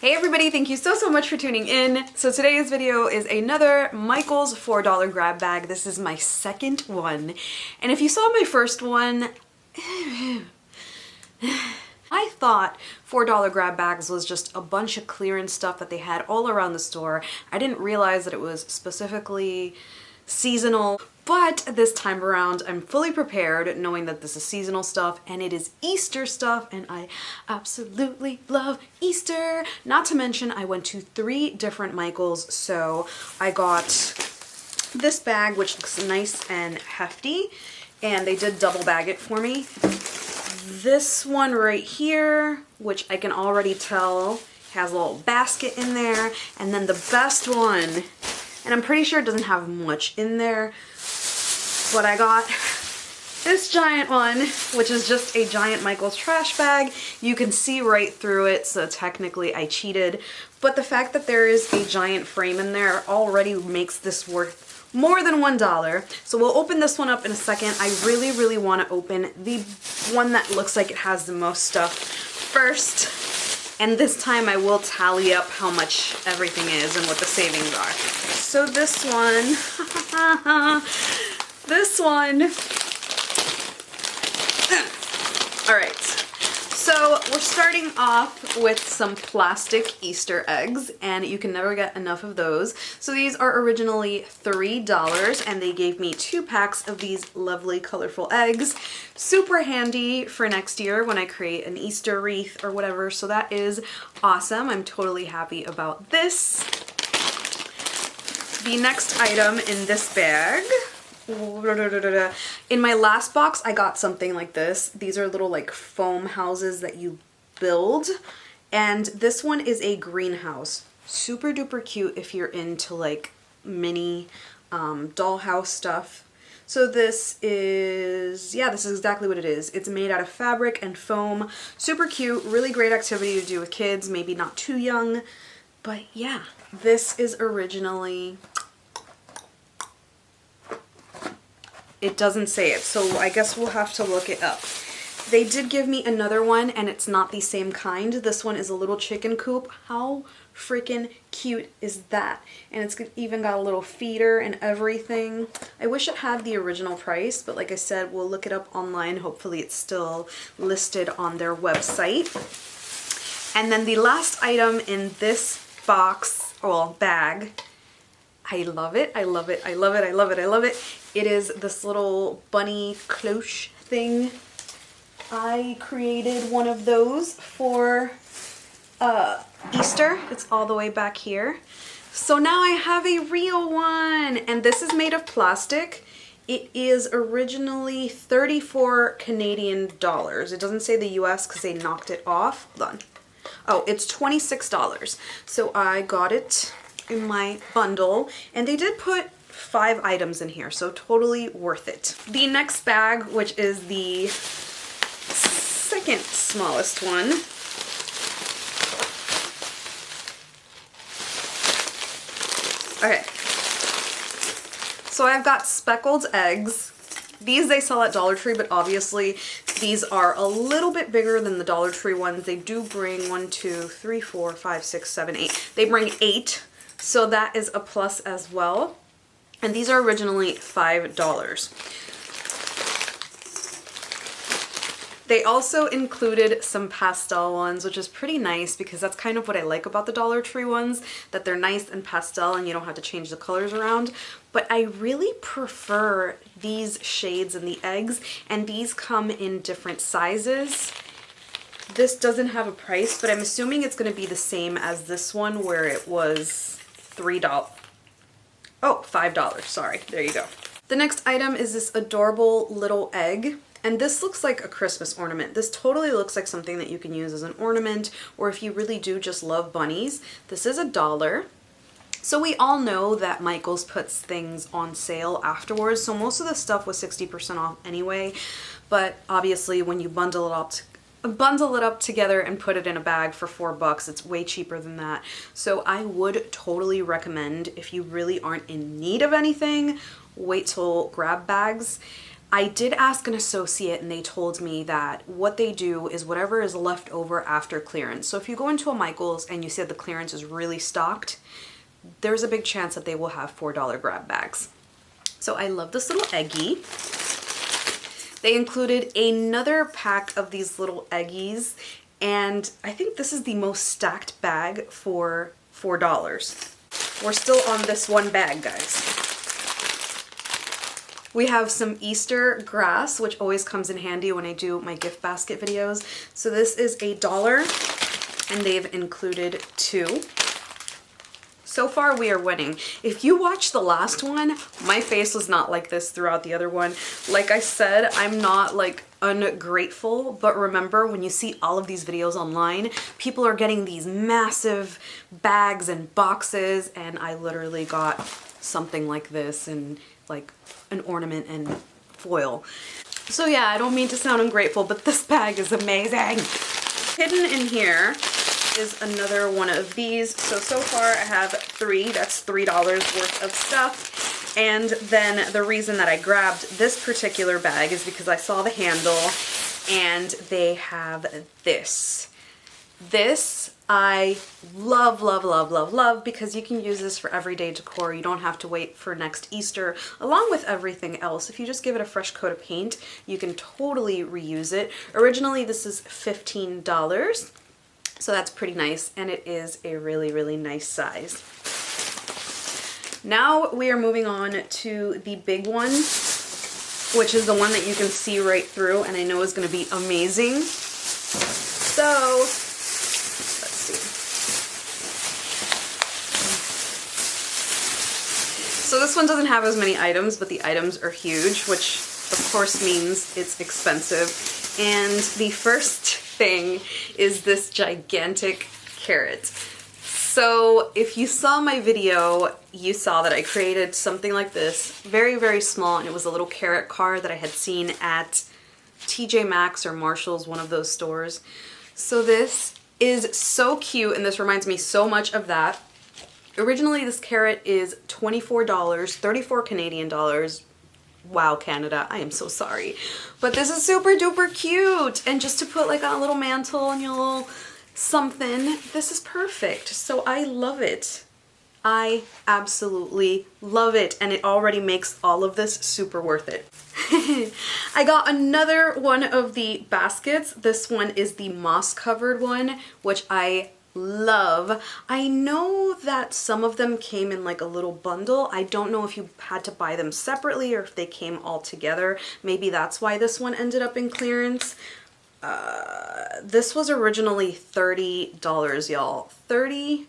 Hey everybody, thank you so much for tuning in. So today's video is another Michael's $4 grab bag. This is my second one. And if you saw my first one, I thought $4 grab bags was just a bunch of clearance stuff that they had all around the store. I didn't realize that it was specifically seasonal, but this time around I'm fully prepared knowing that this is seasonal stuff and it is Easter stuff, and I absolutely love Easter. Not to mention I went to 3 different Michaels, so I got this bag which looks nice and hefty, and they did double bag it for me. This one right here, which I can already tell has a little basket in there, and then the best one, and I'm pretty sure it doesn't have much in there, but I got this giant one, which is just a giant Michael's trash bag. You can see right through it, so technically I cheated, but the fact that there is a giant frame in there already makes this worth more than $1. So we'll open this one up in a second. I really want to open the one that looks like it has the most stuff first. And this time I will tally up how much everything is and what the savings are. So this one, all right. So we're starting off with some plastic Easter eggs, and you can never get enough of those. So these are originally $3, and they gave me 2 packs of these lovely colorful eggs. Super handy for next year when I create an Easter wreath or whatever, so that is awesome. I'm totally happy about this. The next item in this bag, in my last box I got something like this. These are little like foam houses that you build, and this one is a greenhouse. Super duper cute if you're into like mini dollhouse stuff. So this is, yeah, this is exactly what it is. It's made out of fabric and foam. Super cute, really great activity to do with kids, maybe not too young, but yeah. This is originally, it doesn't say it, so I guess we'll have to look it up. They did give me another one, and it's not the same kind. This one is a little chicken coop. How freaking cute is that? And it's even got a little feeder and everything. I wish it had the original price, but like I said, we'll look it up online. Hopefully it's still listed on their website. And then the last item in this box, well, bag, I love it, I love it, I love it, I love it, I love it. It is this little bunny cloche thing. I created one of those for Easter. It's all the way back here. So now I have a real one, and this is made of plastic. It is originally 34 Canadian dollars. It doesn't say the US because they knocked it off. Hold on. Oh, it's $26. So I got it in my bundle, and they did put 5 items in here, so totally worth it. The next bag, which is the second smallest one, okay, so I've got speckled eggs. These they sell at Dollar Tree, but obviously these are a little bit bigger than the Dollar Tree ones. They do bring 1, 2, 3, 4, 5, 6, 7, 8. They bring 8, so that is a plus as well. And these are originally $5. They also included some pastel ones, which is pretty nice because that's kind of what I like about the Dollar Tree ones, that they're nice and pastel and you don't have to change the colors around. But I really prefer these shades in the eggs, and these come in different sizes. This doesn't have a price, but I'm assuming it's going to be the same as this one where it was $3. Oh, $5, sorry, there you go. The next item is this adorable little egg. And this looks like a Christmas ornament. This totally looks like something that you can use as an ornament, or if you really do just love bunnies. This is $1. So we all know that Michael's puts things on sale afterwards, so most of the stuff was 60% off anyway, but obviously when you bundle it up together and put it in a bag for $4, it's way cheaper than that. So I would totally recommend, if you really aren't in need of anything, wait till grab bags. I did ask an associate and they told me that what they do is whatever is left over after clearance. So if you go into a Michael's and you see that the clearance is really stocked, there's a big chance that they will have $4 grab bags. So I love this little Eggie. They included another pack of these little Eggies, and I think this is the most stacked bag for $4. We're still on this one bag, guys. We have some Easter grass, which always comes in handy when I do my gift basket videos. So this is $1, and they've included 2. So far we are winning. If you watched the last one, my face was not like this throughout the other one. Like I said, I'm not like ungrateful, but remember when you see all of these videos online, people are getting these massive bags and boxes, and I literally got something like this and like an ornament and foil. So yeah, I don't mean to sound ungrateful, but this bag is amazing. Hidden in here is another one of these. So far I have 3. That's $3 worth of stuff. And then the reason that I grabbed this particular bag is because I saw the handle and they have this. This I love, love, love, love, love, because you can use this for everyday decor. You don't have to wait for next Easter, along with everything else. If you just give it a fresh coat of paint, you can totally reuse it. Originally, this is $15. So that's pretty nice, and it is a really, really nice size. Now we are moving on to the big one, which is the one that you can see right through, and I know is going to be amazing. So, let's see. So this one doesn't have as many items, but the items are huge, which of course means it's expensive. And the first thing is this gigantic carrot. So if you saw my video, you saw that I created something like this, very, very small, and it was a little carrot card that I had seen at TJ Maxx or Marshall's, one of those stores. So this is so cute, and this reminds me so much of that. Originally, this carrot is $24, 34 Canadian dollars. Wow, Canada, I am so sorry. But this is super duper cute. And just to put like on a little mantle on your little something, this is perfect. So I love it. I absolutely love it. And it already makes all of this super worth it. I got another one of the baskets. This one is the moss covered one, which I love. I know that some of them came in like a little bundle. I don't know if you had to buy them separately or if they came all together. Maybe that's why this one ended up in clearance. This was originally $30, y'all. $30.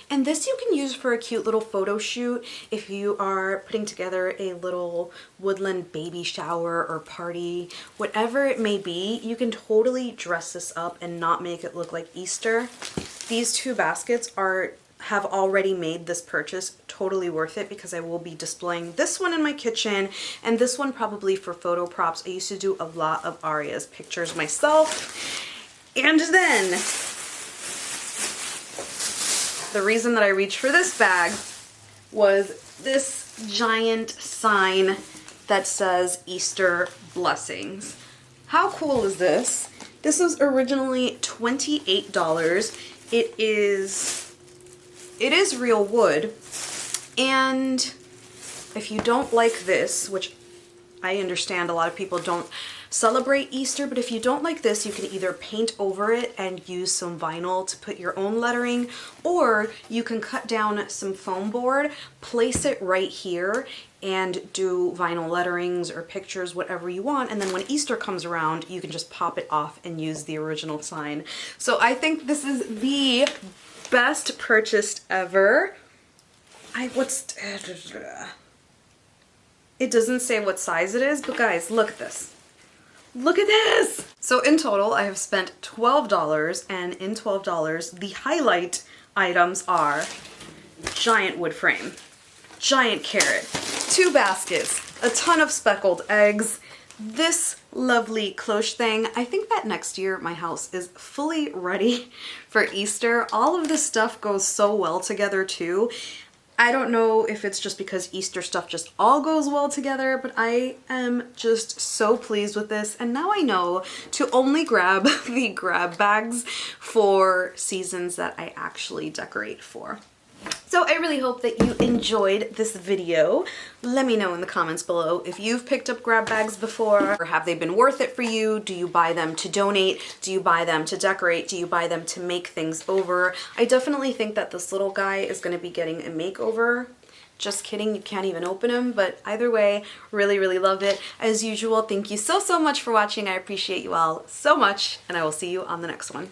And this you can use for a cute little photo shoot if you are putting together a little woodland baby shower or party, whatever it may be. You can totally dress this up and not make it look like Easter. These 2 baskets have already made this purchase totally worth it, because I will be displaying this one in my kitchen and this one probably for photo props. I used to do a lot of Aria's pictures myself. And then the reason that I reached for this bag was this giant sign that says Easter Blessings. How cool is this? This was originally $28. It is real wood, and if you don't like this, which I understand a lot of people don't celebrate Easter, but if you don't like this, you can either paint over it and use some vinyl to put your own lettering, or you can cut down some foam board, place it right here, and do vinyl letterings or pictures, whatever you want, and then when Easter comes around, you can just pop it off and use the original sign. So I think this is the best purchased ever. It doesn't say what size it is, but guys, look at this. Look at this! So in total, I have spent $12, and in $12, the highlight items are giant wood frame, giant carrot, 2 baskets, a ton of speckled eggs, this lovely cloche thing. I think that next year my house is fully ready for Easter. All of this stuff goes so well together too. I don't know if it's just because Easter stuff just all goes well together, but I am just so pleased with this. And now I know to only grab the grab bags for seasons that I actually decorate for. So I really hope that you enjoyed this video. Let me know in the comments below if you've picked up grab bags before, or have they been worth it for you? Do you buy them to donate? Do you buy them to decorate? Do you buy them to make things over? I definitely think that this little guy is going to be getting a makeover. Just kidding, you can't even open him, but either way, really, really love it. As usual, thank you so much for watching. I appreciate you all so much, and I will see you on the next one.